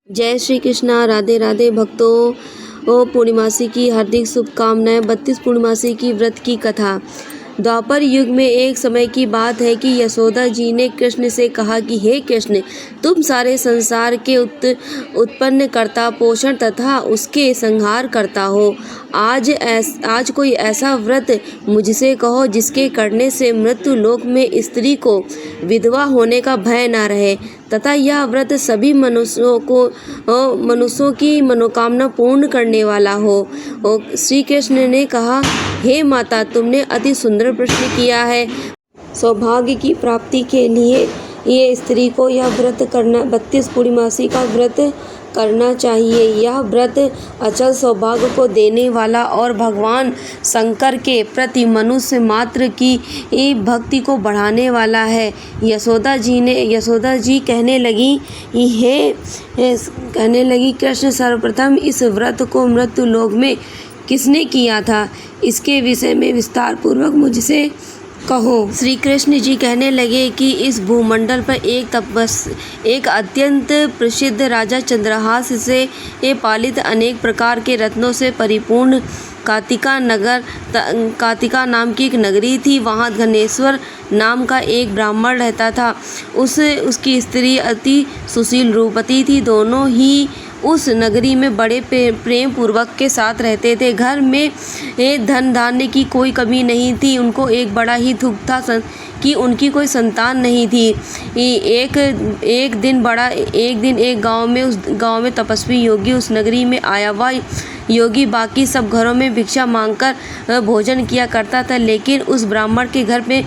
जय श्री कृष्णा। राधे राधे भक्तों, पूर्णिमासी की हार्दिक शुभकामनाएं। 32 पूर्णिमासी की व्रत की कथा। द्वापर युग में एक समय की बात है कि यशोदा जी ने कृष्ण से कहा कि हे कृष्ण, तुम सारे संसार के उत्पन्न करता, पोषण तथा उसके संहार करता हो। आज कोई ऐसा व्रत मुझसे कहो जिसके करने से मृत्यु लोक में स्त्री को विधवा होने का भय न रहे तथा यह व्रत सभी मनुष्यों की मनोकामना पूर्ण करने वाला हो। श्री कृष्ण ने कहा, हे माता, तुमने अति सुंदर प्रश्न किया है। सौभाग्य की प्राप्ति के लिए ये स्त्री को यह व्रत करना, 32 पूर्णिमासी का व्रत करना चाहिए। यह व्रत अचल सौभाग्य को देने वाला और भगवान शंकर के प्रति मनुष्य मात्र की भक्ति को बढ़ाने वाला है। यशोदा जी कहने लगी, कृष्ण, सर्वप्रथम इस व्रत को मृत्यु लोक में किसने किया था, इसके विषय में विस्तार पूर्वक मुझसे कहो। श्री कृष्ण जी कहने लगे कि इस भूमंडल पर एक अत्यंत प्रसिद्ध राजा चंद्रहास से पालित अनेक प्रकार के रत्नों से परिपूर्ण कातिका नाम की एक नगरी थी। वहाँ धनेश्वर नाम का एक ब्राह्मण रहता था। उसकी स्त्री अति सुशील रूपवती थी। दोनों ही उस नगरी में बड़े प्रेम पूर्वक के साथ रहते थे। घर में धन धान्य की कोई कमी नहीं थी। उनको एक बड़ा ही दुख था कि उनकी कोई संतान नहीं थी। एक दिन एक गांव में तपस्वी योगी उस नगरी में आया। वह योगी बाकी सब घरों में भिक्षा मांगकर भोजन किया करता था, लेकिन उस ब्राह्मण के घर में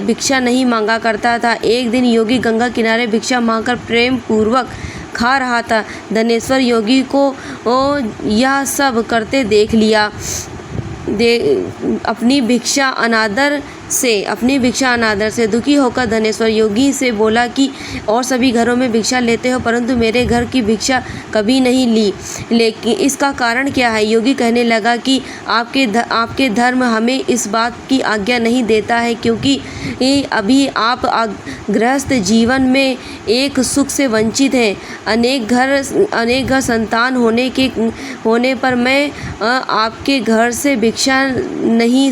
भिक्षा नहीं मांगा करता था। एक दिन योगी गंगा किनारे भिक्षा मांगकर प्रेम पूर्वक खा रहा था। धनेश्वर योगी को यह सब करते देख लिया। अपनी भिक्षा अनादर से दुखी होकर धनेश्वर योगी से बोला कि और सभी घरों में भिक्षा लेते हो, परंतु मेरे घर की भिक्षा कभी नहीं ली, लेकिन इसका कारण क्या है? योगी कहने लगा कि आपके धर्म हमें इस बात की आज्ञा नहीं देता है, क्योंकि अभी आप गृहस्थ जीवन में एक सुख से वंचित हैं। अनेक घर संतान होने पर मैं आपके घर से भिक्षा नहीं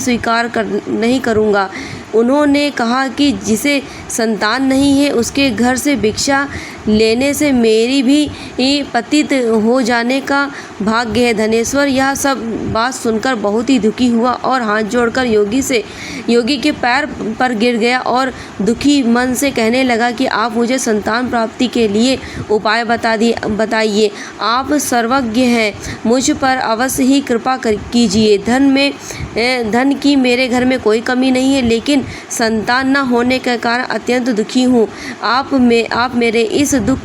करूँगा। उन्होंने कहा कि जिसे संतान नहीं है उसके घर से भिक्षा लेने से मेरी भी पतित हो जाने का भाग्य है। धनेश्वर यह सब बात सुनकर बहुत ही दुखी हुआ और हाथ जोड़कर योगी के पैर पर गिर गया और दुखी मन से कहने लगा कि आप मुझे संतान प्राप्ति के लिए उपाय बताइए। आप सर्वज्ञ हैं, मुझ पर अवश्य ही कृपा कीजिए। धन की मेरे घर में कोई कमी नहीं है, लेकिन संतान न होने के कारण अत्यंत दुखी हूँ। आप मेरे इस दुख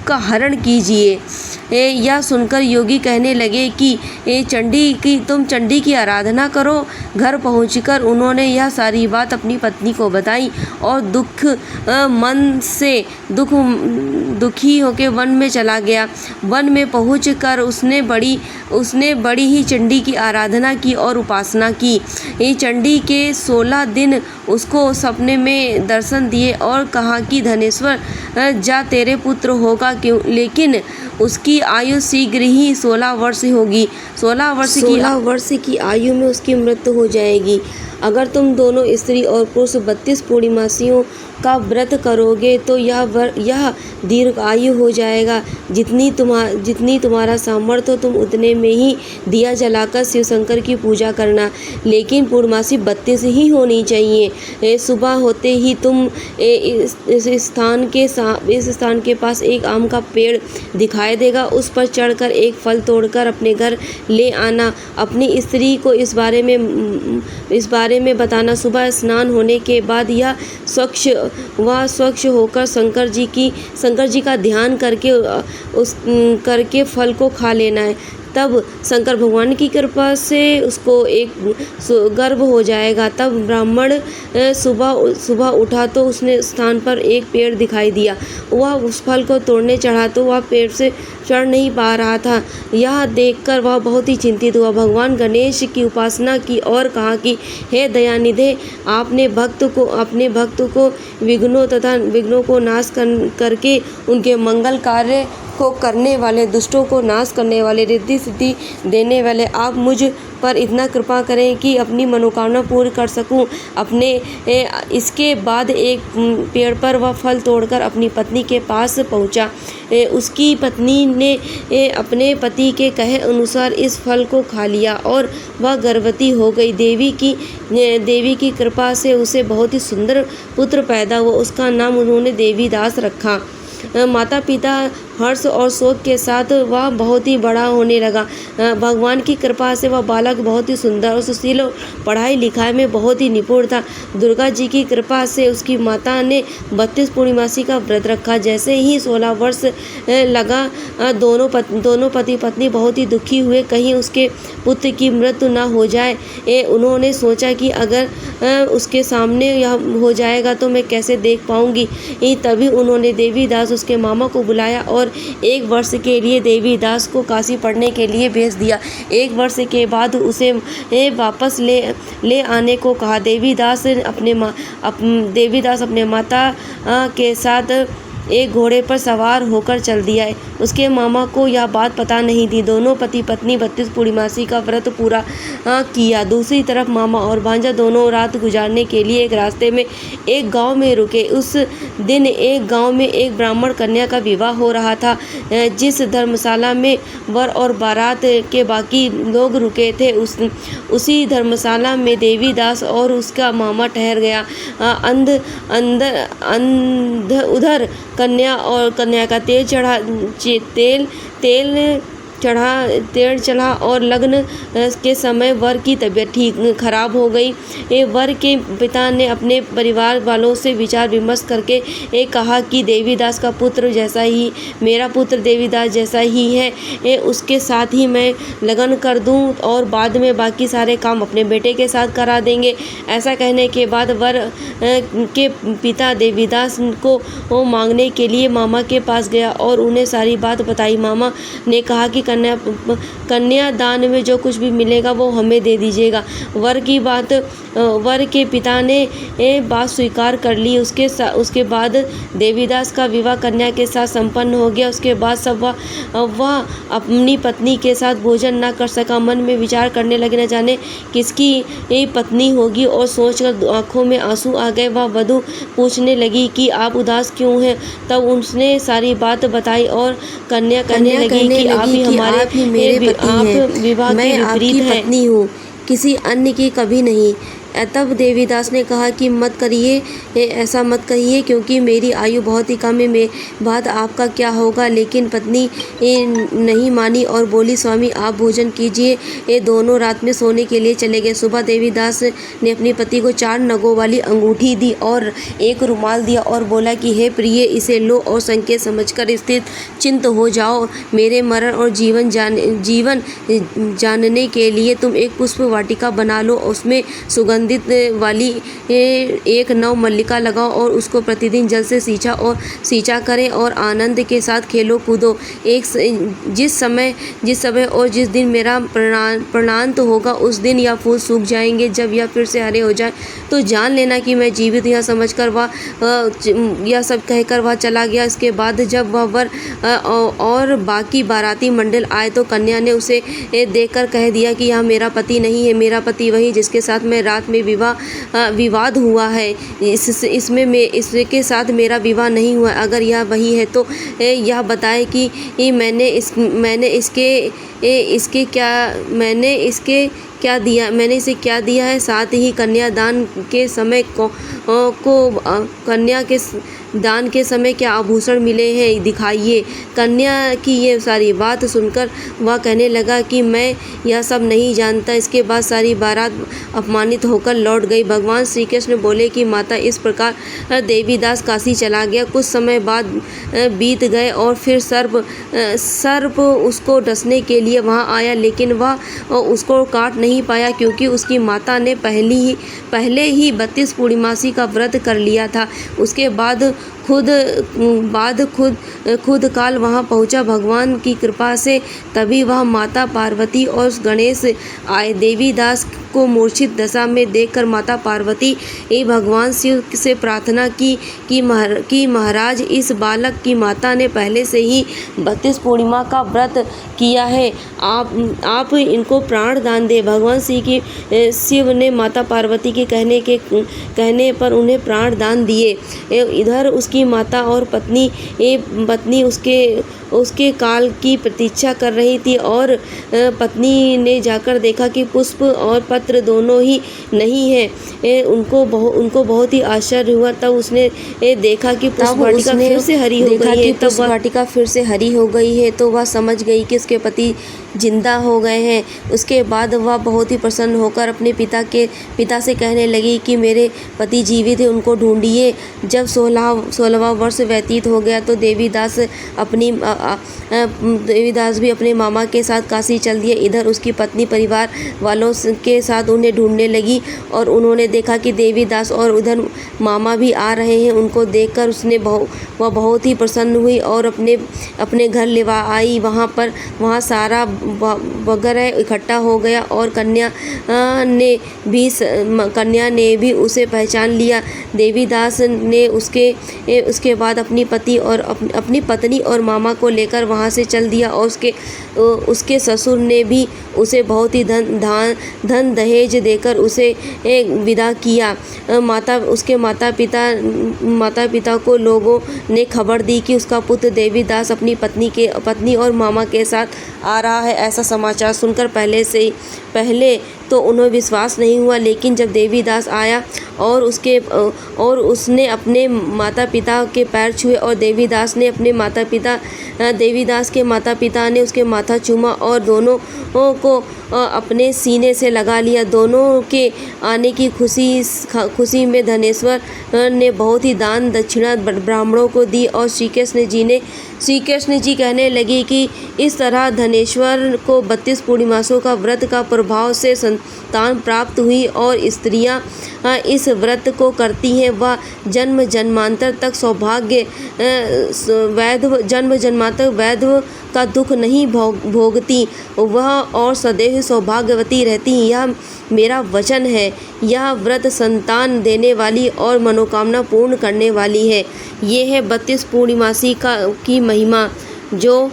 का हरण कीजिए। यह सुनकर योगी कहने लगे कि तुम चंडी की आराधना करो। घर पहुंचकर उन्होंने यह सारी बात अपनी पत्नी को बताई और दुखी होकर वन में चला गया। वन में पहुंचकर उसने बड़ी ही चंडी की आराधना की और उपासना की। चंडी के 16 दिन उसको सपने में दर्शन दिए और कहा कि धनेश्वर, जा, तेरे पुत्र होगा, क्यों, लेकिन उसकी आयु शीघ्र ही 16 वर्ष होगी। 16 वर्ष की आयु में उसकी मृत्यु हो जाएगी। अगर तुम दोनों स्त्री और पुरुष 32 पूर्णिमासियों का व्रत करोगे तो यह दीर्घ आयु हो जाएगा। जितनी तुम्हारा सामर्थ्य हो तुम उतने में ही दिया जलाकर शिव शंकर की पूजा करना, लेकिन पूर्णमासी 32 ही होनी चाहिए। सुबह होते ही तुम इस स्थान के पास एक आम का पेड़ दिखाई देगा। उस पर चढ़कर एक फल तोड़कर अपने घर ले आना। अपनी स्त्री को इस बारे में बताना। सुबह स्नान होने के बाद यह स्वच्छ होकर शंकर जी का ध्यान करके फल को खा लेना है। तब शंकर भगवान की कृपा से उसको एक गर्भ हो जाएगा। तब ब्राह्मण सुबह उठा तो उसने स्थान पर एक पेड़ दिखाई दिया। वह उस फल को तोड़ने चढ़ा तो वह पेड़ से चढ़ नहीं पा रहा था। यह देखकर वह बहुत ही चिंतित हुआ। भगवान गणेश की उपासना की और कहा कि हे दयानिधे, आपने अपने भक्त को विघ्नों को नाश करके उनके मंगल कार्य को करने वाले, दुष्टों को नाश करने वाले, रिद्धि सिद्धि देने वाले आप मुझ पर इतना कृपा करें कि अपनी मनोकामना पूर्ण कर सकूं। इसके बाद एक पेड़ पर वह फल तोड़कर अपनी पत्नी के पास पहुंचा। उसकी पत्नी ने अपने पति के कहे अनुसार इस फल को खा लिया और वह गर्भवती हो गई। देवी की कृपा से उसे बहुत ही सुंदर पुत्र पैदा हुआ। उसका नाम उन्होंने देवीदास रखा। माता पिता हर्ष और शोक के साथ वह बहुत ही बड़ा होने लगा। भगवान की कृपा से वह बालक बहुत ही सुंदर और सुशील, पढ़ाई लिखाई में बहुत ही निपुण था। दुर्गा जी की कृपा से उसकी माता ने 32 पूर्णिमासी का व्रत रखा। जैसे ही 16 वर्ष लगा, दोनों पति पत्नी बहुत ही दुखी हुए, कहीं उसके पुत्र की मृत्यु न हो जाए। उन्होंने सोचा कि अगर उसके सामने यह हो जाएगा तो मैं कैसे देख पाऊंगी। तभी उन्होंने देवीदास उसके मामा को बुलाया और 1 वर्ष के लिए देवीदास को काशी पढ़ने के लिए भेज दिया। 1 वर्ष के बाद उसे वापस ले आने को कहा। देवीदास अपने माता के साथ एक घोड़े पर सवार होकर चल दिया। उसके मामा को यह बात पता नहीं थी। दोनों पति पत्नी 32 पूर्णिमासी का व्रत पूरा किया। दूसरी तरफ मामा और भांजा दोनों रात गुजारने के लिए एक रास्ते में एक गांव में रुके। उस दिन एक गांव में एक ब्राह्मण कन्या का विवाह हो रहा था। जिस धर्मशाला में वर और बारात के बाकी लोग रुके थे, उसी धर्मशाला में देवीदास और उसका मामा ठहर गया। उधर कन्या का तेल चढ़ा और लगन के समय वर की तबीयत खराब हो गई। वर के पिता ने अपने परिवार वालों से विचार विमर्श करके कहा कि देवीदास का पुत्र जैसा ही मेरा पुत्र देवीदास जैसा ही है, उसके साथ ही मैं लगन कर दूं और बाद में बाकी सारे काम अपने बेटे के साथ करा देंगे। ऐसा कहने के बाद वर के पिता देवीदास को मांगने के लिए मामा के पास गया और उन्हें सारी बात बताई। मामा ने कहा कि कन्या दान में जो कुछ भी मिलेगा वो हमें दे दीजिएगा। वर के पिता ने बात स्वीकार कर ली। उसके बाद देवीदास का विवाह कन्या के साथ संपन्न हो गया। उसके बाद वह अपनी पत्नी के साथ भोजन न कर सका। मन में विचार करने लगे, न जाने किसकी पत्नी होगी, और सोचकर आंखों में आंसू आ गए। वह वधू पूछने लगी कि आप उदास क्यों हैं। तब उसने सारी बात बताई और कन्या कहने लगी कि आप ही मेरे पति हैं, मैं आपकी पत्नी हूँ, किसी अन्य की कभी नहीं। तब देवीदास ने कहा कि मत करिए, ऐसा मत कहिए, क्योंकि मेरी आयु बहुत ही कम है, बाद आपका क्या होगा। लेकिन पत्नी नहीं मानी और बोली, स्वामी आप भोजन कीजिए। ये दोनों रात में सोने के लिए चले गए। सुबह देवीदास ने अपनी पति को 4 नगों वाली अंगूठी दी और एक रुमाल दिया और बोला कि हे प्रिय, इसे लो और संकेत समझकर स्थिर चिंत हो जाओ। मेरे मरण और जीवन जानने के लिए तुम एक पुष्प वाटिका बना लो, उसमें सुगंधित वाली एक नव मल्लिका लगाओ और उसको प्रतिदिन जल से सींचा करें और आनंद के साथ खेलो कूदो। जिस समय और जिस दिन मेरा प्रणांत होगा, उस दिन यह फूल सूख जाएंगे। जब यह फिर से हरे हो जाए तो जान लेना कि मैं जीवित। यह समझकर यह सब कहकर वह चला गया। इसके बाद जब वह वर और बाकी बाराती मंडल आए तो कन्या ने उसे देखकर कह दिया कि यह मेरा पति नहीं है, मेरा पति वही जिसके साथ मैं रात में विवाद हुआ है, इसके साथ मेरा विवाह नहीं हुआ। अगर यह वही है तो यह बताए कि मैंने इसके क्या दिया है, साथ ही कन्यादान के समय कन्या के दान के समय क्या आभूषण मिले हैं, दिखाइए। कन्या की ये सारी बात सुनकर वह कहने लगा कि मैं यह सब नहीं जानता। इसके बाद सारी बारात अपमानित होकर लौट गई। भगवान श्री कृष्ण बोले कि माता, इस प्रकार देवीदास काशी चला गया। कुछ समय बाद बीत गए और फिर सर्प उसको डसने के लिए वहाँ आया, लेकिन वह उसको काट नहीं पाया क्योंकि उसकी माता ने पहले ही 32 पूर्णिमासी का व्रत कर लिया था। उसके बाद खुद काल वहाँ पहुँचा। भगवान की कृपा से तभी वह माता पार्वती और गणेश आए। देवीदास को मूर्छित दशा में देखकर माता पार्वती भगवान शिव से प्रार्थना की महाराज, इस बालक की माता ने पहले से ही 32 पूर्णिमा का व्रत किया है, आप इनको प्राण दान दे। भगवान शिव ने माता पार्वती के कहने पर उन्हें प्राण दान दिए। इधर उसकी माता और पत्नी उसके काल की प्रतीक्षा कर रही थी और पत्नी ने जाकर देखा कि पुष्प और पत्र दोनों ही नहीं है। उनको बहुत ही आश्चर्य हुआ। तब उसने देखा कि पुष्प वाटिका फिर से हरी हो गई है। तो वह समझ गई कि उसके पति जिंदा हो गए हैं। उसके बाद वह बहुत ही प्रसन्न होकर अपने पिता से कहने लगी कि मेरे पति जीवित हैं, उनको ढूंढिए। जब 16वां वर्ष व्यतीत हो गया तो देवीदास भी अपने मामा के साथ काशी चल दिए। इधर उसकी पत्नी परिवार वालों के साथ उन्हें ढूंढने लगी और उन्होंने देखा कि देवीदास और उधर मामा भी आ रहे हैं। उनको देखकर वह बहुत ही प्रसन्न हुई और अपने घर ले आई। वहाँ सारा वगैरह इकट्ठा हो गया और कन्या ने भी उसे पहचान लिया। देवीदास ने उसके बाद अपनी पत्नी और मामा को लेकर वहाँ से चल दिया और उसके ससुर ने भी उसे बहुत ही धन दहेज देकर उसे विदा किया। उसके माता पिता को लोगों ने खबर दी कि उसका पुत्र देवीदास अपनी पत्नी और मामा के साथ आ रहा है। ऐसा समाचार सुनकर पहले तो उन्हें विश्वास नहीं हुआ, लेकिन जब देवीदास आया और उसने अपने माता पिता के पैर छुए और देवीदास के माता पिता ने उसके माथा चूमा और दोनों को अपने सीने से लगा लिया। दोनों के आने की खुशी में धनेश्वर ने बहुत ही दान दक्षिणा ब्राह्मणों को दी और श्री कृष्ण जी कहने लगे कि इस तरह धनेश्वर को 32 पूर्णिमासों का व्रत का प्रभाव से संतान प्राप्त हुई और स्त्रियां इस व्रत को करती हैं वह जन्म जन्मांतर तक वैधव का दुख नहीं भोगती वह और सदैव सौभाग्यवती रहती। यह मेरा वचन है। यह व्रत संतान देने वाली और मनोकामना पूर्ण करने वाली है। ये है 32 पूर्णिमासी की महिमा जो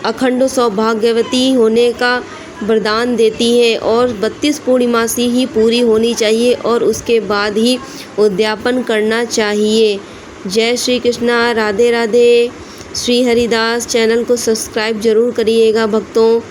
अखंड सौभाग्यवती होने का वरदान देती है और 32 पूर्णिमासी ही पूरी होनी चाहिए और उसके बाद ही उद्यापन करना चाहिए। जय श्री कृष्णा, राधे राधे। श्री हरिदास चैनल को सब्सक्राइब जरूर करिएगा भक्तों।